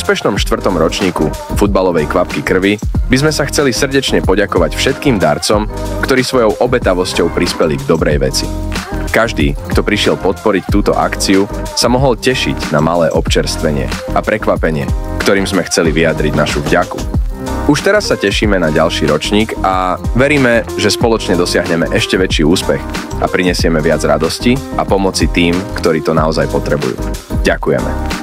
úspešnom 4. ročníku futbalovej kvapky krvi by sme sa chceli srdečne poďakovať všetkým darcom, ktorí svojou obetavosťou prispeli k dobrej veci. Každý, kto prišiel podporiť túto akciu, sa mohol tešiť na malé občerstvenie a prekvapenie, ktorým sme chceli vyjadriť našu vďaku. Už teraz sa tešíme na ďalší ročník a veríme, že spoločne dosiahneme ešte väčší úspech a prinesieme viac radosti a pomoci tým, ktorí to naozaj potrebujú. Ďakujeme.